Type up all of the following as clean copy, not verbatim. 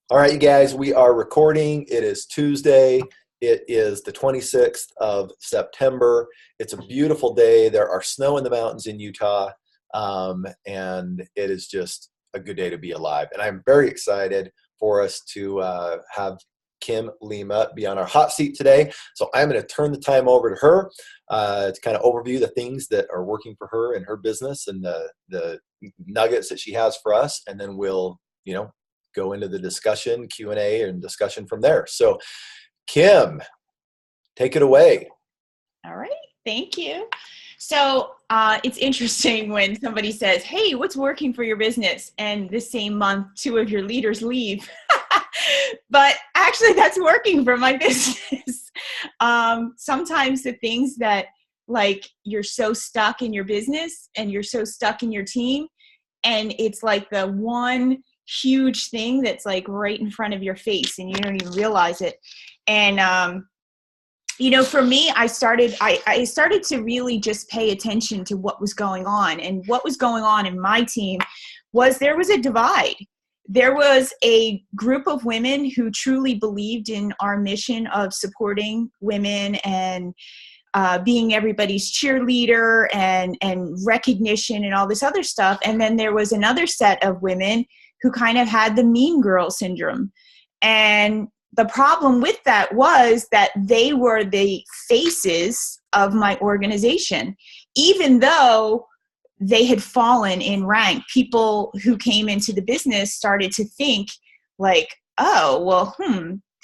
All right, you guys, we are recording. It is Tuesday. It is the 26th of September. It's a beautiful day. There are snow in the mountains in Utah, and it is just a good day to be alive. And I'm very excited for us to have Kim Lima be on our hot seat today. So I'm going to turn the time over to her to kind of overview the things that are working for her and her business and the nuggets that she has for us. And then we'll, go into the discussion, Q&A, and discussion from there. So, Kim, take it away. All right. Thank you. So it's interesting when somebody says, hey, what's working for your business? And the same month, two of your leaders leave. But actually, that's working for my business. Sometimes the things that, like, you're so stuck in your business and you're so stuck in your team, and it's like the one huge thing that's like right in front of your face and you don't even realize it. And for me, I started to really just pay attention to what was going on. And what was going on in my team was there was a divide. There was a group of women who truly believed in our mission of supporting women and being everybody's cheerleader and recognition and all this other stuff. And then there was another set of women who kind of had the mean girl syndrome. And the problem with that was that they were the faces of my organization. Even though they had fallen in rank, people who came into the business started to think like, oh, well,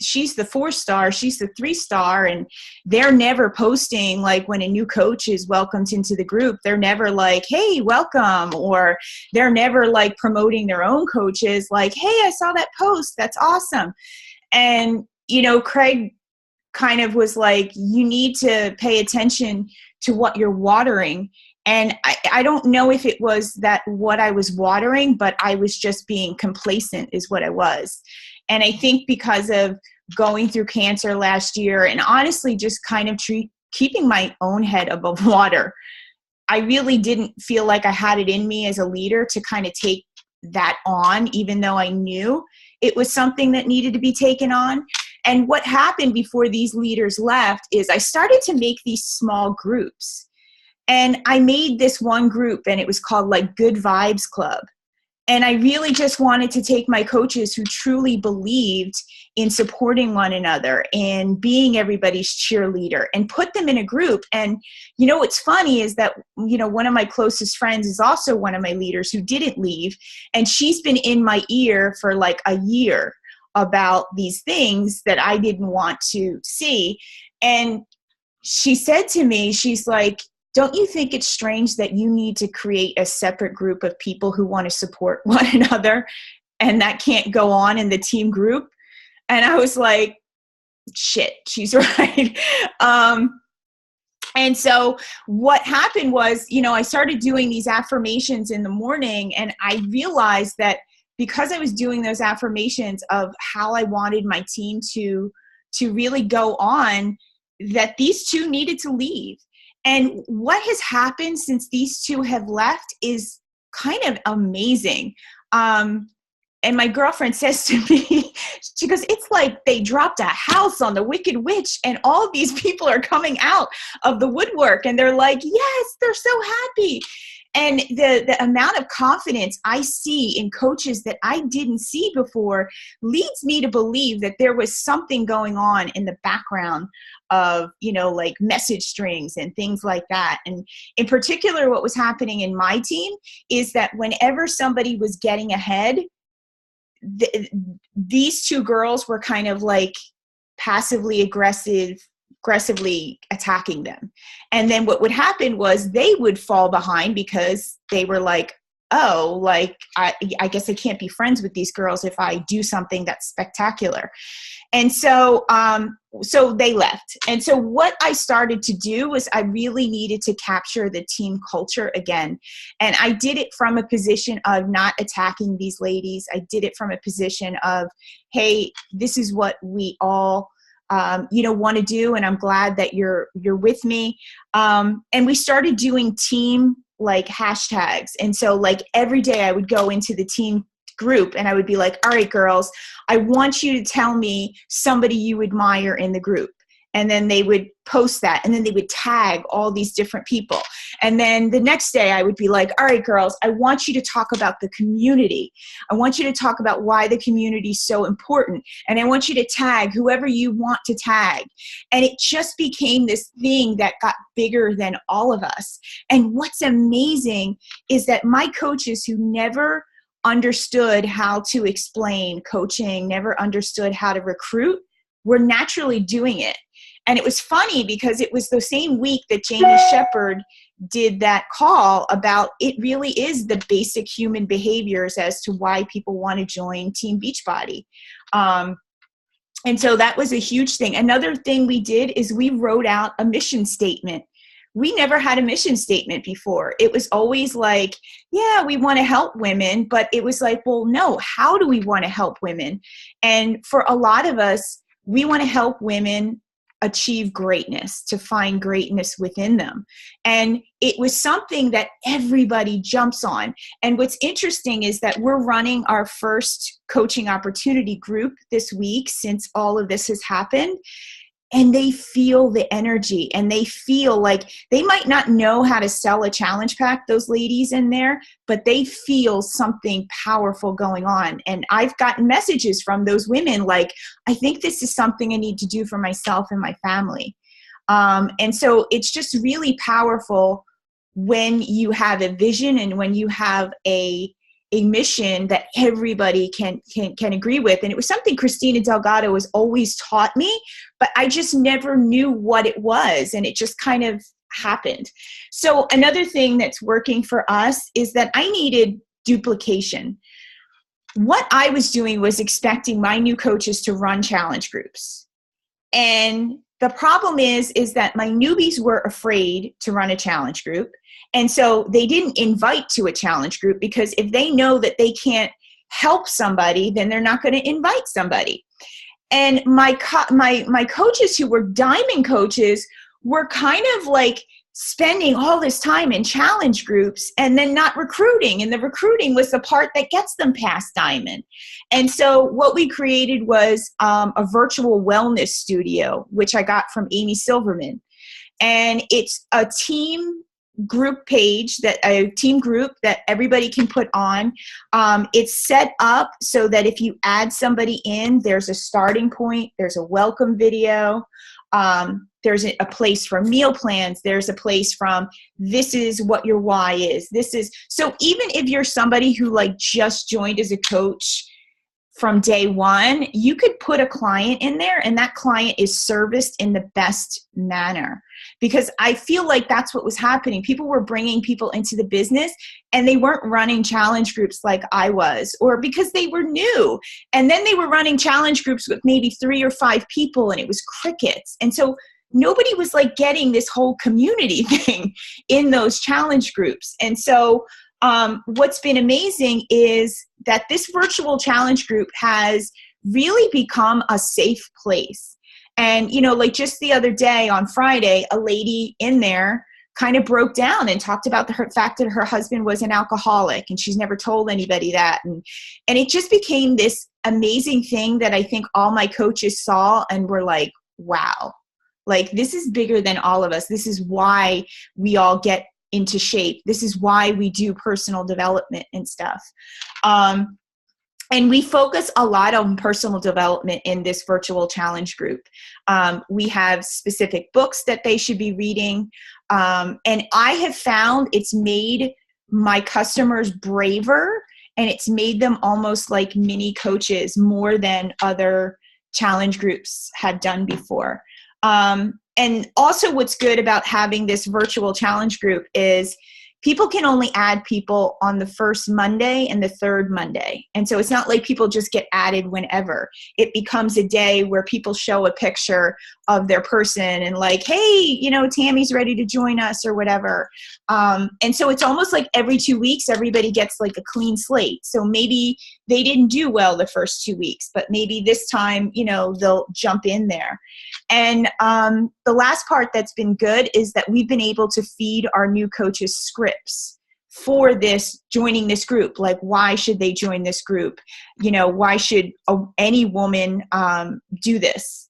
she's the 4-star, she's the 3-star, and they're never posting, like, when a new coach is welcomed into the group, they're never like, hey, welcome, or they're never like promoting their own coaches like, hey, I saw that post, that's awesome. And Craig kind of was like, you need to pay attention to what you're watering. And I don't know if it was that what I was watering, but I was just being complacent is what I was. And I think because of going through cancer last year and honestly just kind of keeping my own head above water, I really didn't feel like I had it in me as a leader to kind of take that on, even though I knew it was something that needed to be taken on. And what happened before these leaders left is I started to make these small groups. And I made this one group and it was called like Good Vibes Club. And I really just wanted to take my coaches who truly believed in supporting one another and being everybody's cheerleader and put them in a group. And, what's funny is that, one of my closest friends is also one of my leaders who didn't leave. And she's been in my ear for like a year about these things that I didn't want to see. And she said to me, she's like, don't you think it's strange that you need to create a separate group of people who want to support one another and that can't go on in the team group? And I was like, shit, she's right. And so what happened was, I started doing these affirmations in the morning, and I realized that because I was doing those affirmations of how I wanted my team to really go on, that these two needed to leave. And what has happened since these two have left is kind of amazing. And my girlfriend says to me, she goes, it's like they dropped a house on the Wicked Witch and all these people are coming out of the woodwork and they're like, yes, they're so happy. And the amount of confidence I see in coaches that I didn't see before leads me to believe that there was something going on in the background of, like message strings and things like that. And in particular, what was happening in my team is that whenever somebody was getting ahead, these two girls were kind of like passively aggressively attacking them. And then what would happen was they would fall behind because they were like, oh, like, I guess I can't be friends with these girls if I do something that's spectacular. And so, so they left. And so what I started to do was I really needed to capture the team culture again. And I did it from a position of not attacking these ladies. I did it from a position of, hey, this is what we all want to do. And I'm glad that you're with me. And we started doing team like hashtags. And so like every day I would go into the team group, and I would be like, all right, girls, I want you to tell me somebody you admire in the group. And then they would post that, and then they would tag all these different people. And then the next day I would be like, all right, girls, I want you to talk about the community. I want you to talk about why the community is so important. And I want you to tag whoever you want to tag. And it just became this thing that got bigger than all of us. And what's amazing is that my coaches who never understood how to explain coaching, never understood how to recruit, were naturally doing it. And it was funny because it was the same week that Jamie Shepard did that call about it really is the basic human behaviors as to why people want to join Team Beachbody. And so that was a huge thing. Another thing we did is we wrote out a mission statement. We never had a mission statement before. It was always like, yeah, we want to help women, but it was like, well, no, how do we want to help women? And for a lot of us, we want to help women achieve greatness, to find greatness within them. And it was something that everybody jumps on. And what's interesting is that we're running our first coaching opportunity group this week since all of this has happened. And they feel the energy, and they feel like they might not know how to sell a challenge pack, those ladies in there, but they feel something powerful going on. And I've gotten messages from those women like, I think this is something I need to do for myself and my family. And so it's just really powerful when you have a vision and when you have a mission that everybody can agree with. And it was something Christina Delgado has always taught me, but I just never knew what it was. And it just kind of happened. So another thing that's working for us is that I needed duplication. What I was doing was expecting my new coaches to run challenge groups. And the problem is that my newbies were afraid to run a challenge group. And so they didn't invite to a challenge group, because if they know that they can't help somebody, then they're not going to invite somebody. And my coaches who were diamond coaches were kind of like spending all this time in challenge groups and then not recruiting. And the recruiting was the part that gets them past diamond. And so what we created was a virtual wellness studio, which I got from Amy Silverman. And it's a team group page, that a team group that everybody can put on. It's set up so that if you add somebody in, there's a starting point, there's a welcome video, there's a place for meal plans, there's a place from this is what your why is. This is, so even if you're somebody who like just joined as a coach from day one, you could put a client in there and that client is serviced in the best manner. Because I feel like that's what was happening. People were bringing people into the business and they weren't running challenge groups like I was, or because they were new. And then they were running challenge groups with maybe 3 or 5 people and it was crickets. And so nobody was like getting this whole community thing in those challenge groups. And so what's been amazing is that this virtual challenge group has really become a safe place. And, you know, like just the other day on Friday, a lady in there kind of broke down and talked about the fact that her husband was an alcoholic and she's never told anybody that. And it just became this amazing thing that I think all my coaches saw and were like, wow, like this is bigger than all of us. This is why we all get into shape. This is why we do personal development and stuff. And we focus a lot on personal development in this virtual challenge group. We have specific books that they should be reading. And I have found it's made my customers braver, and it's made them almost like mini coaches more than other challenge groups had done before. And also what's good about having this virtual challenge group is people can only add people on the first Monday and the third Monday. And so it's not like people just get added whenever. It becomes a day where people show a picture of their person and like, hey, you know, Tammy's ready to join us or whatever. And so it's almost like every 2 weeks, everybody gets like a clean slate. So maybe they didn't do well the first 2 weeks, but maybe this time, you know, they'll jump in there. And the last part that's been good is that we've been able to feed our new coaches scripts for this, joining this group. Like, why should they join this group? Why should any woman do this?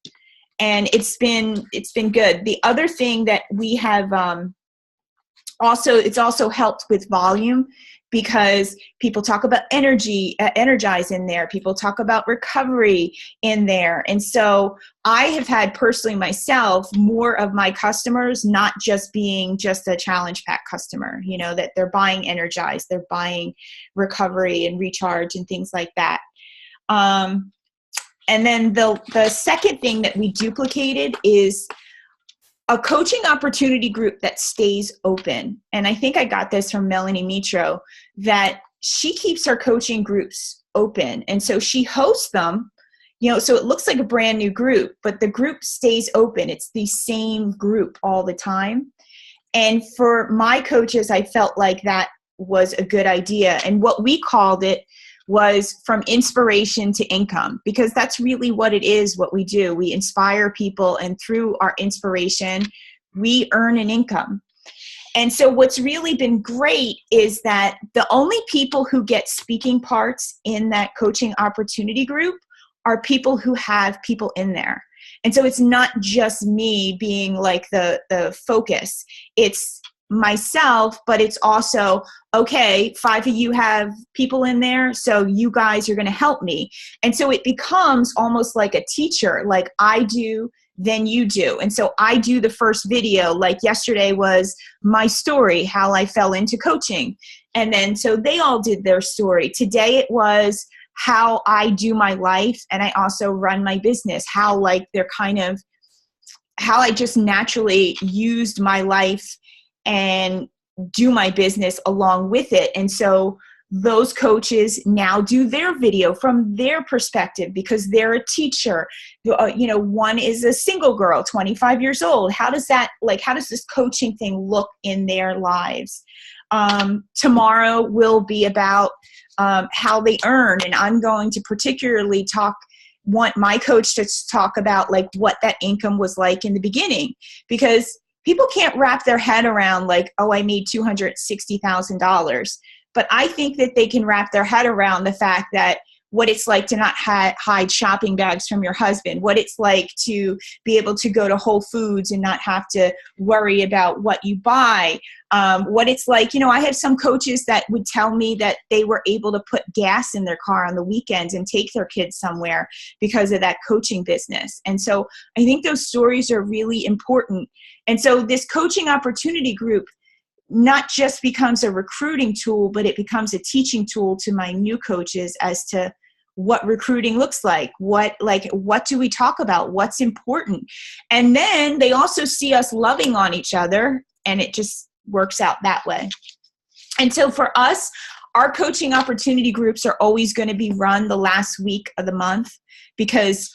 And it's been good. The other thing that we have it's also helped with volume, because people talk about energize in there. People talk about recovery in there. And so I have had personally myself more of my customers not just being just a challenge pack customer, that they're buying energize, they're buying recovery and recharge and things like that. And then the second thing that we duplicated is a coaching opportunity group that stays open. And I think I got this from Melanie Mitro, that she keeps her coaching groups open. And so she hosts them, so it looks like a brand new group, but the group stays open. It's the same group all the time. And for my coaches, I felt like that was a good idea. And what we called it was from inspiration to income, because that's really what it is, what we do. We inspire people, and through our inspiration, we earn an income. And so what's really been great is that the only people who get speaking parts in that coaching opportunity group are people who have people in there. And so it's not just me being like the focus. It's myself, but it's also, okay, 5 of you have people in there, so you guys are going to help me. And so it becomes almost like a teacher, like I do, then you do. And so I do the first video, like yesterday was my story, how I fell into coaching. And then so they all did their story. Today it was how I do my life, and I also run my business, how I just naturally used my life and do my business along with it. And so those coaches now do their video from their perspective, because they're a teacher. One is a single girl, 25 years old. How does this coaching thing look in their lives? Tomorrow will be about how they earn. And I'm going to particularly want my coach to talk about like what that income was like in the beginning, because people can't wrap their head around like, oh, I made $260,000. But I think that they can wrap their head around the fact that what it's like to not hide shopping bags from your husband, what it's like to be able to go to Whole Foods and not have to worry about what you buy, what it's like. I have some coaches that would tell me that they were able to put gas in their car on the weekends and take their kids somewhere because of that coaching business. And so I think those stories are really important. And so this coaching opportunity group not just becomes a recruiting tool, but it becomes a teaching tool to my new coaches as to what recruiting looks like. What do we talk about? What's important? And then they also see us loving on each other, and it just works out that way. And so for us, our coaching opportunity groups are always going to be run the last week of the month, because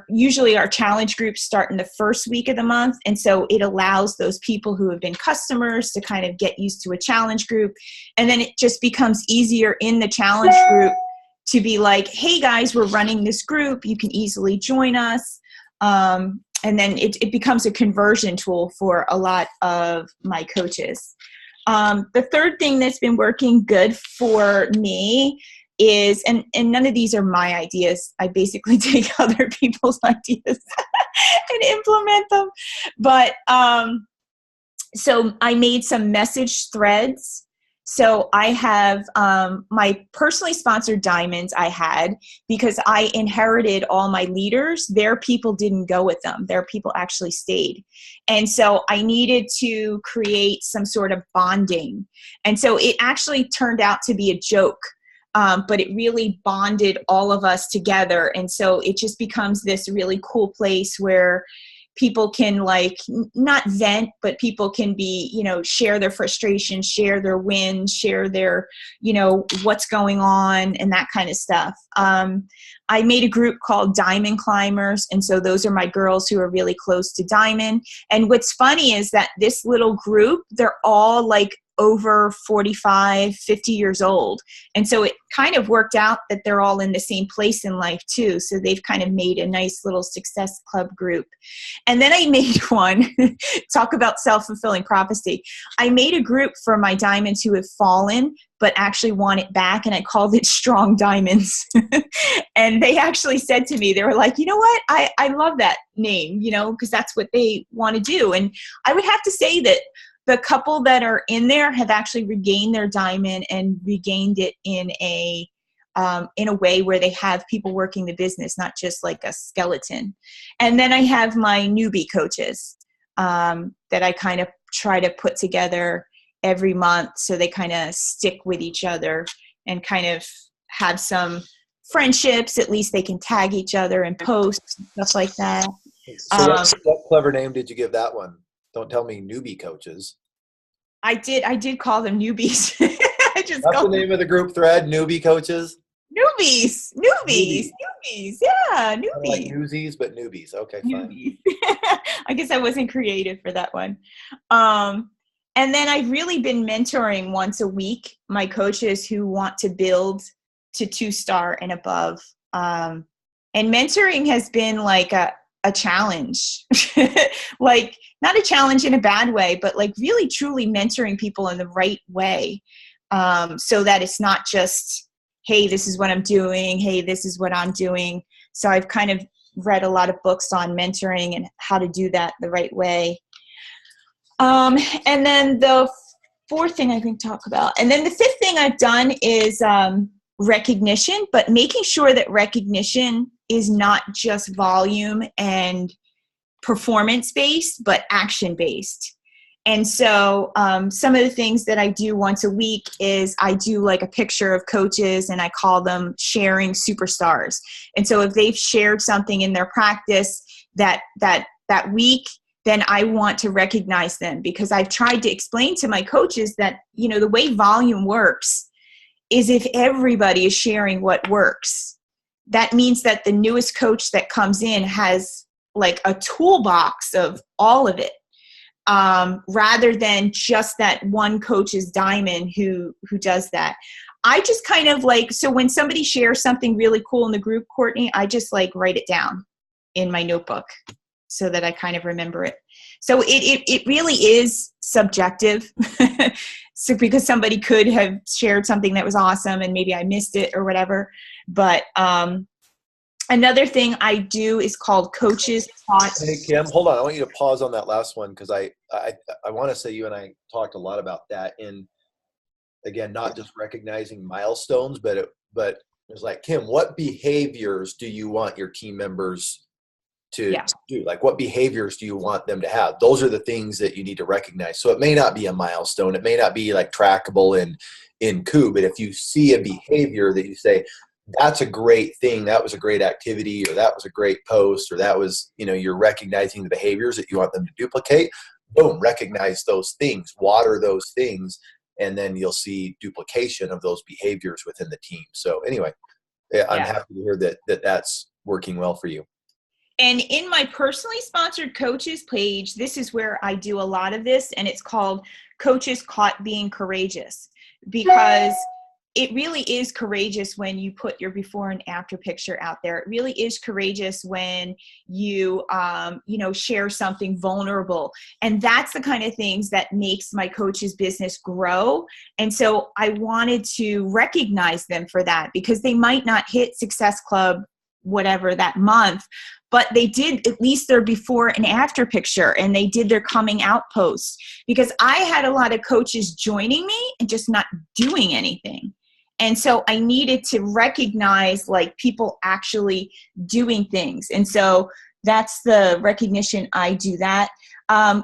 usually our challenge groups start in the first week of the month. And so it allows those people who have been customers to kind of get used to a challenge group. And then it just becomes easier in the challenge group to be like, hey guys, we're running this group. You can easily join us. And then it becomes a conversion tool for a lot of my coaches. The third thing that's been working good for me is, and none of these are my ideas. I basically take other people's ideas and implement them. But so I made some message threads. So I have my personally sponsored diamonds I had because I inherited all my leaders. Their people didn't go with them. Their people actually stayed. And so I needed to create some sort of bonding. And so it actually turned out to be a joke. But it really bonded all of us together. And so it just becomes this really cool place where people can not vent, but people can be, share their frustration, share their wins, share their, what's going on and that kind of stuff. I made a group called Diamond Climbers. And so those are my girls who are really close to Diamond. And what's funny is that this little group, they're all over 45, 50 years old. And so it kind of worked out that they're all in the same place in life too. So they've kind of made a nice little success club group. And then I made one, talk about self-fulfilling prophecy. I made a group for my diamonds who have fallen, but actually want it back. And I called it Strong Diamonds. And they actually said to me, they were like, you know what? I love that name, you know, because that's what they want to do. And I would have to say that the couple that are in there have actually regained their diamond and regained it in a way where they have people working the business, not just like a skeleton. And then I have my newbie coaches that I kind of try to put together every month so they kind of stick with each other and kind of have some friendships. At least they can tag each other and post stuff like that. So what clever name did you give that one? Don't tell me newbie coaches. I did call them newbies. That's the name of the group thread, newbie coaches? Newbies. Yeah, newbies. Like newsies, but newbies. Okay, fine. Newbies. I guess I wasn't creative for that one. And then I've really been mentoring once a week my coaches who want to build to 2-star and above. And mentoring has been like a challenge, like not a challenge in a bad way, but like really truly mentoring people in the right way. So that it's not just, hey, this is what I'm doing. Hey, this is what I'm doing. So I've kind of read a lot of books on mentoring and how to do that the right way. And then the fourth thing I can talk about, and then the fifth thing I've done is recognition, but making sure that recognition is not just volume and performance-based, but action-based. And so some of the things that I do once a week is I do like a picture of coaches and I call them sharing superstars. And so if they've shared something in their practice that week, then I want to recognize them, because I've tried to explain to my coaches that, you know, the way volume works is if everybody is sharing what works, that means that the newest coach that comes in has like a toolbox of all of it, rather than just that one coach's diamond who does that. I just kind of like, so when somebody shares something really cool in the group, Courtney, I just like write it down in my notebook so that I kind of remember it. So it really is subjective. So because somebody could have shared something that was awesome and maybe I missed it or whatever. But another thing I do is called Coaches Taught. Hey, Kim, hold on. I want you to pause on that last one, because I want to say you and I talked a lot about that in, again, not just recognizing milestones, but it was like, Kim, what behaviors do you want your team members to do? Like, what behaviors do you want them to have? Those are the things that you need to recognize. So it may not be a milestone. It may not be like trackable in Coup, but if you see a behavior that you say, that's a great thing, that was a great activity, or that was a great post, or that was, you know, you're recognizing the behaviors that you want them to duplicate, boom, recognize those things, water those things, and then you'll see duplication of those behaviors within the team. So anyway, I'm happy to hear that that's working well for you. And in my personally sponsored coaches page, this is where I do a lot of this, and it's called Coaches Caught Being Courageous, because it really is courageous when you put your before and after picture out there. It really is courageous when you, share something vulnerable. And that's the kind of things that makes my coach's business grow. And so I wanted to recognize them for that, because they might not hit Success Club, whatever, that month, but they did at least their before and after picture, and they did their coming out post, because I had a lot of coaches joining me and just not doing anything. And so I needed to recognize like people actually doing things. And so that's the recognition. I do that.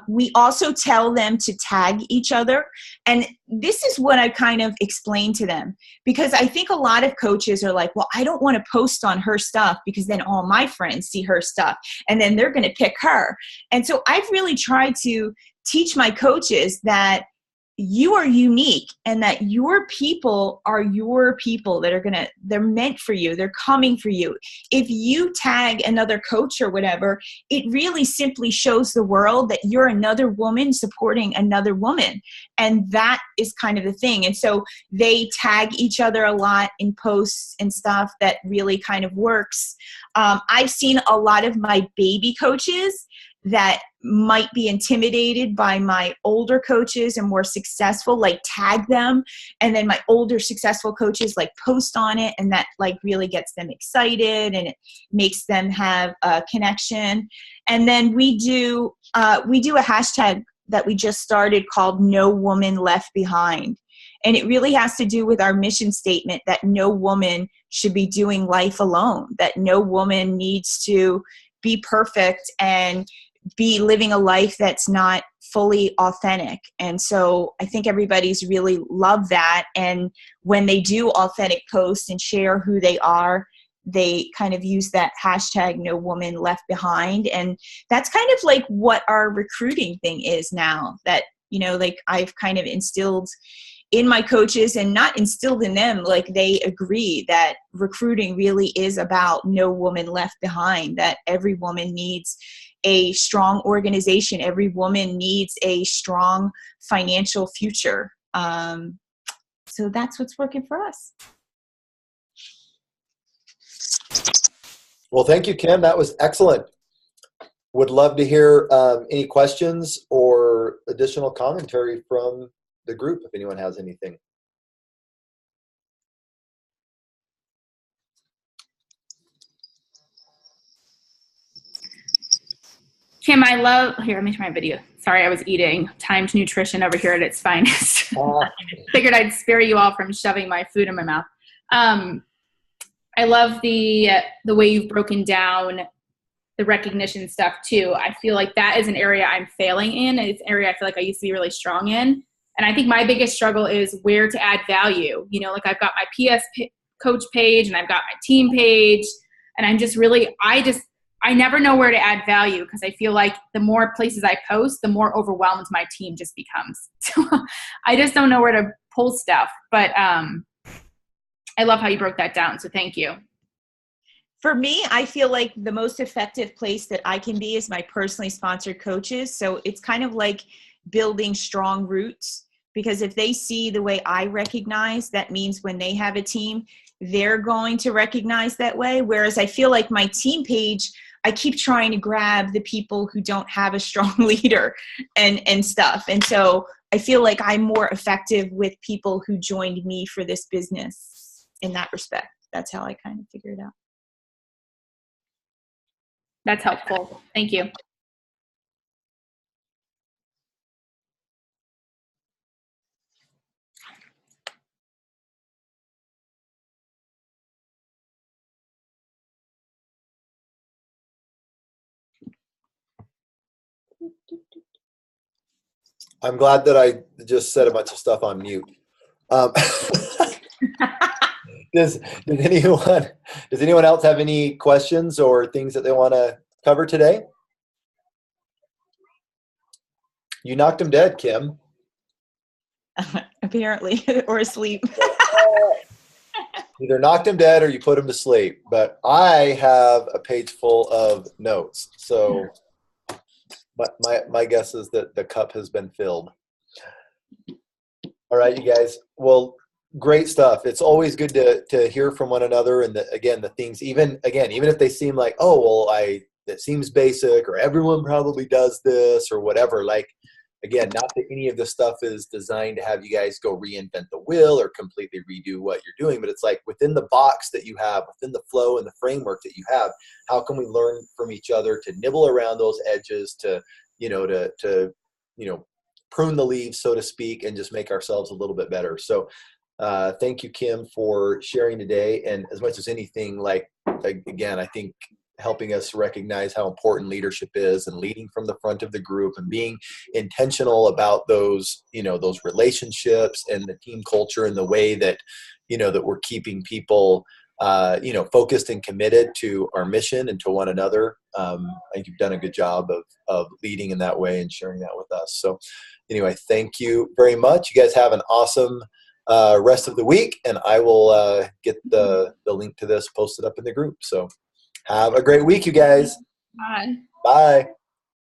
We also tell them to tag each other. And this is what I kind of explain to them, because I think a lot of coaches are like, well, I don't want to post on her stuff because then all my friends see her stuff and then they're going to pick her. And so I've really tried to teach my coaches that, you are unique, and that your people are your people that are they're meant for you. They're coming for you. If you tag another coach or whatever, it really simply shows the world that you're another woman supporting another woman. And that is kind of the thing. And so they tag each other a lot in posts and stuff that really kind of works. I've seen a lot of my baby coaches that might be intimidated by my older coaches and more successful, like tag them. And then my older successful coaches like post on it, and that like really gets them excited and it makes them have a connection. And then we do a hashtag that we just started called No Woman Left Behind. And it really has to do with our mission statement that no woman should be doing life alone, that no woman needs to be perfect and be living a life that's not fully authentic. And so I think everybody's really loved that. And when they do authentic posts and share who they are, they kind of use that hashtag No Woman Left Behind. And that's kind of like what our recruiting thing is now, that, you know, like I've kind of instilled in my coaches, and not instilled in them, like they agree that recruiting really is about no woman left behind, that every woman needs a strong organization. Every woman needs a strong financial future. So that's what's working for us. Well, thank you, Kim. That was excellent. Would love to hear any questions or additional commentary from the group if anyone has anything. Kim, I love, here, let me turn my video. Sorry, I was eating timed nutrition over here at its finest. Figured I'd spare you all from shoving my food in my mouth. I love the way you've broken down the recognition stuff too. I feel like that is an area I'm failing in, and it's an area I feel like I used to be really strong in. And I think my biggest struggle is where to add value. You know, like I've got my PS coach page and I've got my team page, and I'm just really, I never know where to add value, because I feel like the more places I post, the more overwhelmed my team just becomes. So I just don't know where to pull stuff. But I love how you broke that down. So thank you. For me, I feel like the most effective place that I can be is my personally sponsored coaches. So it's kind of like building strong roots, because if they see the way I recognize, that means when they have a team, they're going to recognize that way. Whereas I feel like my team page, I keep trying to grab the people who don't have a strong leader and stuff. And so I feel like I'm more effective with people who joined me for this business in that respect. That's how I kind of figure it out. That's helpful. Thank you. I'm glad that I just said a bunch of stuff on mute. Does anyone else have any questions or things that they want to cover today? You knocked him dead, Kim. Apparently, or asleep. Either knocked him dead or you put him to sleep. But I have a page full of notes. So my guess is that the cup has been filled. All right, you guys. Well, great stuff. It's always good to hear from one another. And the things, even if they seem like, oh, well, that seems basic, or everyone probably does this or whatever. Like, again, not that any of this stuff is designed to have you guys go reinvent the wheel or completely redo what you're doing, but it's like within the box that you have, within the flow and the framework that you have, how can we learn from each other to nibble around those edges, to prune the leaves, so to speak, and just make ourselves a little bit better. So thank you, Kim, for sharing today. And as much as anything, like, again, I think helping us recognize how important leadership is, and leading from the front of the group, and being intentional about those relationships and the team culture, and the way that, that we're keeping people focused and committed to our mission and to one another. I think you've done a good job of leading in that way and sharing that with us. So anyway, thank you very much. You guys have an awesome rest of the week, and I will get the link to this posted up in the group. So have a great week, you guys. Bye. Bye.